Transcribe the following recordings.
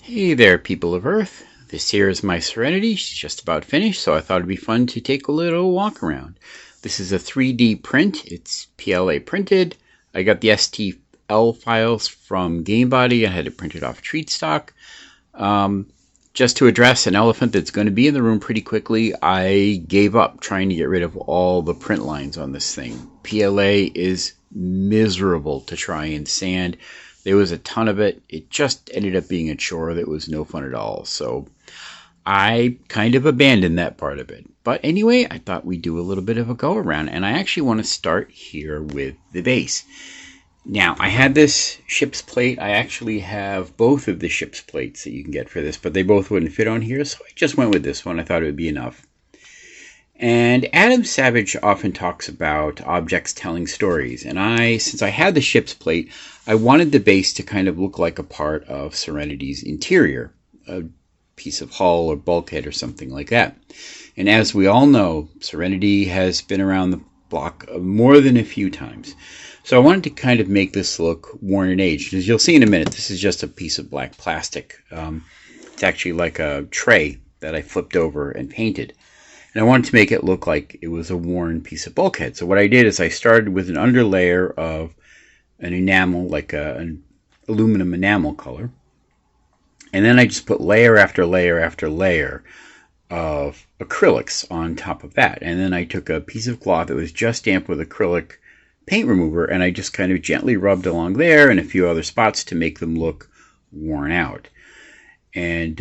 Hey there, people of Earth. This here is my Serenity. She's just about finished, so I thought it'd be fun to take a little walk around. This is a 3D print. It's PLA printed. I got the STL files from GameBody. I had it printed off treat stock. Just to address an elephant that's going to be in the room pretty quickly, I gave up trying to get rid of all the print lines on this thing. PLA is miserable to try and sand. There was a ton of it. It just ended up being a chore that was no fun at all. So I kind of abandoned that part of it. But anyway, I thought we'd do a little bit of a go around. And I actually want to start here with the base. Now, I had this ship's plate. I actually have both of the ship's plates that you can get for this, but they both wouldn't fit on here, so I just went with this one. I thought it would be enough. And Adam Savage often talks about objects telling stories, and since I had the ship's plate, I wanted the base to kind of look like a part of Serenity's interior, a piece of hull or bulkhead or something like that. And as we all know, Serenity has been around the block more than a few times. So I wanted to kind of make this look worn and aged. As you'll see in a minute, this is just a piece of black plastic. It's actually like a tray that I flipped over and painted. And I wanted to make it look like it was a worn piece of bulkhead. So what I did is I started with an underlayer of an enamel, like an aluminum enamel color. And then I just put layer after layer after layer of acrylics on top of that. And then I took a piece of cloth that was just damped with acrylic paint remover, and I just kind of gently rubbed along there and a few other spots to make them look worn out. And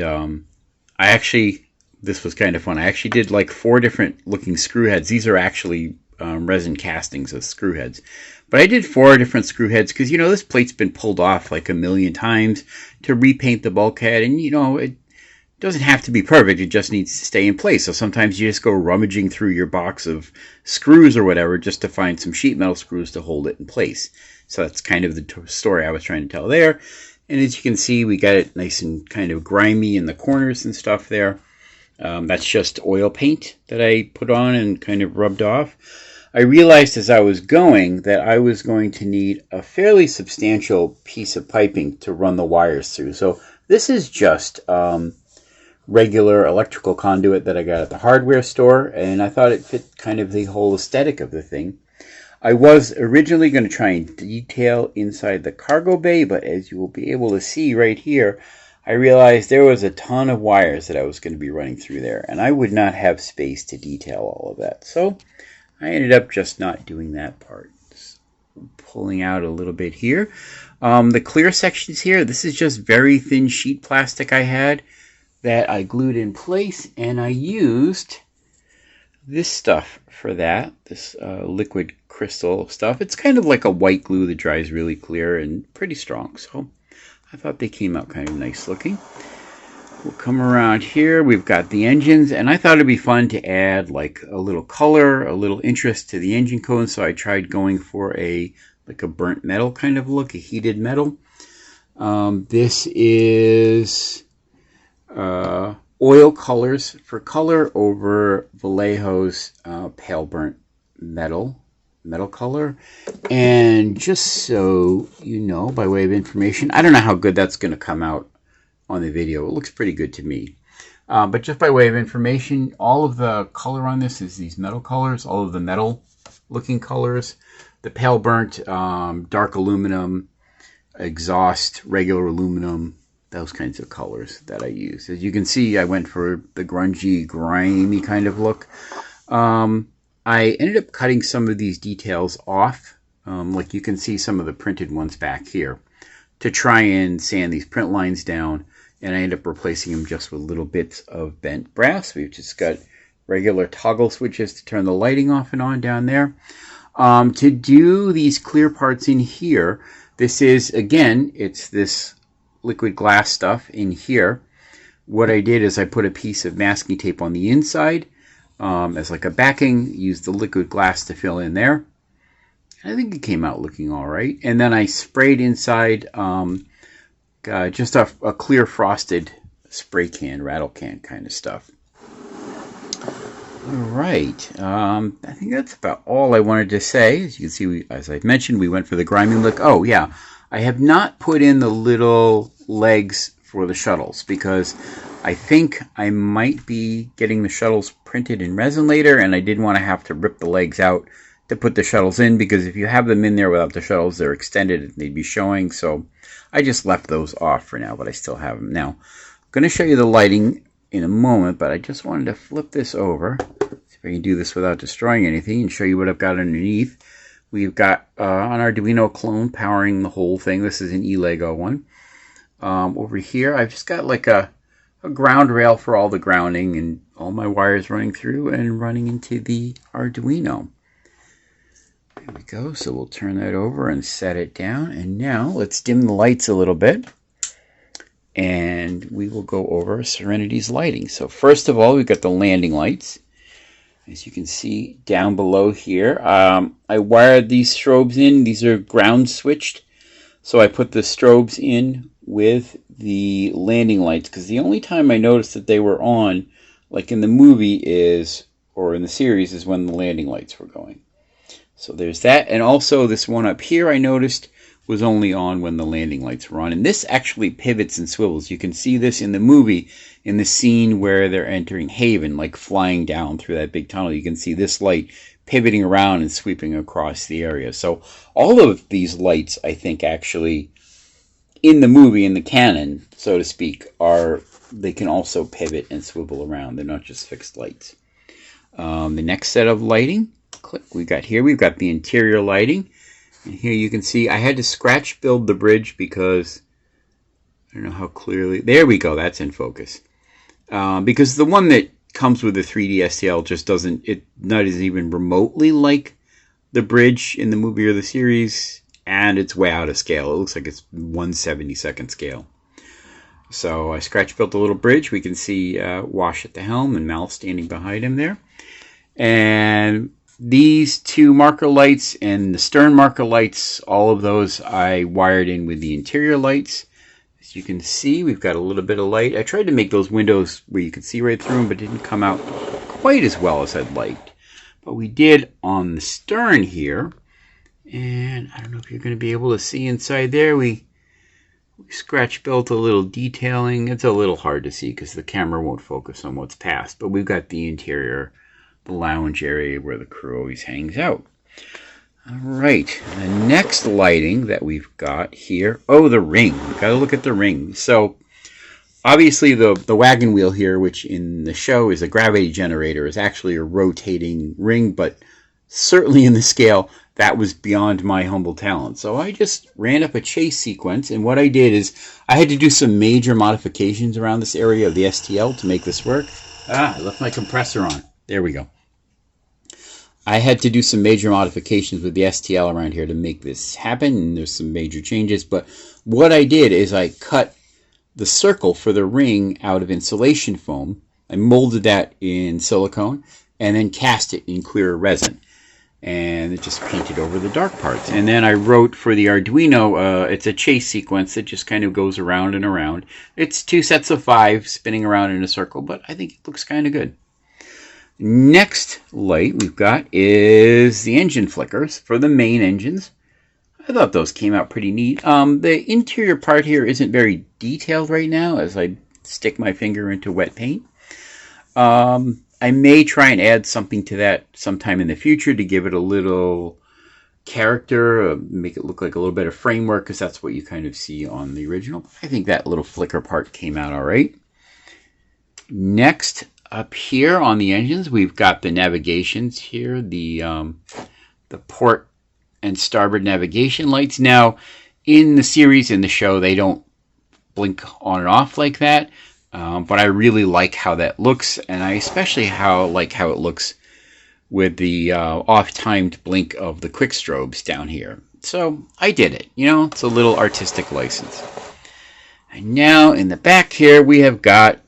this was kind of fun. I actually did like 4 different looking screw heads. These are actually resin castings of screw heads. But I did 4 different screw heads because, this plate's been pulled off like a million times to repaint the bulkhead. And, it doesn't have to be perfect. It just needs to stay in place. So sometimes you just go rummaging through your box of screws or whatever just to find some sheet metal screws to hold it in place. So that's kind of the story I was trying to tell there. And as you can see, we got it nice and kind of grimy in the corners and stuff there. That's just oil paint that I put on and kind of rubbed off. I realized as I was going that I was going to need a fairly substantial piece of piping to run the wires through. So this is just regular electrical conduit that I got at the hardware store, and I thought it fit kind of the whole aesthetic of the thing. I was originally going to try and detail inside the cargo bay, but as you will be able to see right here, I realized there was a ton of wires that I was going to be running through there, and I would not have space to detail all of that. So I ended up just not doing that part. Just pulling out a little bit here. The clear sections here, this is just very thin sheet plastic I had that I glued in place, and I used this stuff for that, this liquid crystal stuff. It's kind of like a white glue that dries really clear and pretty strong, so I thought they came out kind of nice looking. We'll come around here. We've got the engines, and I thought it'd be fun to add like a little color, a little interest to the engine cone, so I tried going for like a burnt metal kind of look, a heated metal. This is oil colors for color over Vallejo's pale burnt metal color. And just so you know, by way of information, I don't know how good that's going to come out on the video. It looks pretty good to me. But just by way of information, all of the color on this is these metal colors, all of the metal looking colors. The pale burnt, dark aluminum, exhaust, regular aluminum, those kinds of colors that I use. As you can see, I went for the grungy, grimy kind of look. I ended up cutting some of these details off, like you can see some of the printed ones back here, to try and sand these print lines down, and I ended up replacing them just with little bits of bent brass. We've just got regular toggle switches to turn the lighting off and on down there. To do these clear parts in here, this is, again, it's this liquid glass stuff in here. What I did is I put a piece of masking tape on the inside as like a backing, used the liquid glass to fill in there. I think it came out looking all right. And then I sprayed inside just a clear frosted spray can, rattle can kind of stuff. All right. I think that's about all I wanted to say. As you can see, as I've mentioned, we went for the grimy look. Oh, yeah. I have not put in the little legs for the shuttles, because I think I might be getting the shuttles printed in resin later, and I didn't want to have to rip the legs out to put the shuttles in, because if you have them in there without the shuttles, they're extended and they'd be showing. So I just left those off for now, but I still have them. Now, I'm going to show you the lighting in a moment, but I just wanted to flip this over. See if I can do this without destroying anything and show you what I've got underneath. We've got an Arduino clone powering the whole thing. This is an eLego one. Over here, I've just got like a ground rail for all the grounding and all my wires running through and running into the Arduino. There we go. So we'll turn that over and set it down. And now let's dim the lights a little bit. And we will go over Serenity's lighting. So first of all, we've got the landing lights. As you can see down below here, I wired these strobes in. These are ground switched. So I put the strobes in with the landing lights, because the only time I noticed that they were on, like in the movie or in the series, is when the landing lights were going. So there's that. And also this one up here I noticed was only on when the landing lights were on. And this actually pivots and swivels. You can see this in the movie, in the scene where they're entering Haven, like flying down through that big tunnel. You can see this light pivoting around and sweeping across the area. So all of these lights, I think, actually, in the movie, in the canon, so to speak, they can also pivot and swivel around. They're not just fixed lights. The next set of lighting, we've got the interior lighting. And here you can see I had to scratch build the bridge because I don't know how clearly. There we go. That's in focus. Because the one that comes with the 3D STL just doesn't. Not even remotely like the bridge in the movie or the series, and it's way out of scale. It looks like it's 1/72nd scale. So I scratch built a little bridge. We can see Wash at the helm and Mal standing behind him there, and these two marker lights and the stern marker lights, all of those I wired in with the interior lights. As you can see, we've got a little bit of light. I tried to make those windows where you could see right through them, but it didn't come out quite as well as I'd liked. But we did on the stern here, and I don't know if you're going to be able to see inside there. We scratch built a little detailing. It's a little hard to see because the camera won't focus on what's past, but we've got the interior, the lounge area where the crew always hangs out. All right, the next lighting that we've got here, the ring. We've got to look at the ring. So obviously the wagon wheel here, which in the show is a gravity generator, is actually a rotating ring, but certainly in the scale, that was beyond my humble talent. So I just ran up a chase sequence, and what I did is I had to do some major modifications around this area of the STL to make this work. I left my compressor on. There we go. I had to do some major modifications with the STL around here to make this happen, and there's some major changes. But what I did is I cut the circle for the ring out of insulation foam. I molded that in silicone and then cast it in clear resin. And it just painted over the dark parts. And then I wrote for the Arduino, it's a chase sequence that just kind of goes around and around. It's 2 sets of 5 spinning around in a circle, but I think it looks kind of good. Next light we've got is the engine flickers for the main engines. I thought those came out pretty neat. The interior part here isn't very detailed right now as I stick my finger into wet paint. I may try and add something to that sometime in the future to give it a little character, make it look like a little bit of framework, because that's what you kind of see on the original. I think that little flicker part came out all right. Next, up here on the engines, we've got the navigations here, the port and starboard navigation lights. Now, in the series, in the show, they don't blink on and off like that. But I really like how that looks, and I especially like how it looks with the off-timed blink of the quick strobes down here. So I did it. It's a little artistic license. And now in the back here we have got,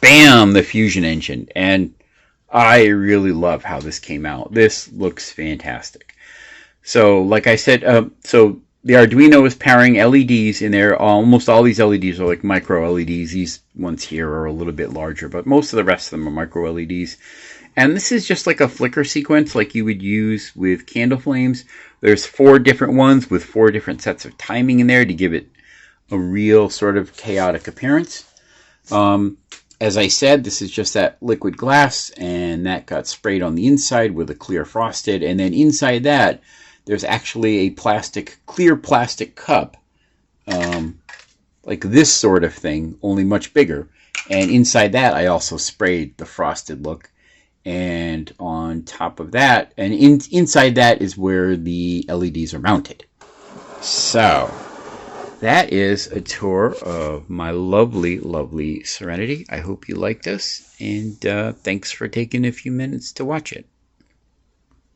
bam, the Fusion engine. And I really love how this came out. This looks fantastic. So like I said, the Arduino is powering LEDs in there. Almost all these LEDs are like micro LEDs. These ones here are a little bit larger, but most of the rest of them are micro LEDs. And this is just like a flicker sequence like you would use with candle flames. There's 4 different ones with 4 different sets of timing in there to give it a real sort of chaotic appearance. As I said, this is just that liquid glass, and that got sprayed on the inside with a clear frosted, and then inside that there's actually a clear plastic cup, like this sort of thing, only much bigger. And inside that I also sprayed the frosted look. And on top of that, and inside that is where the LEDs are mounted. So that is a tour of my lovely, lovely Serenity. I hope you liked this, and thanks for taking a few minutes to watch it.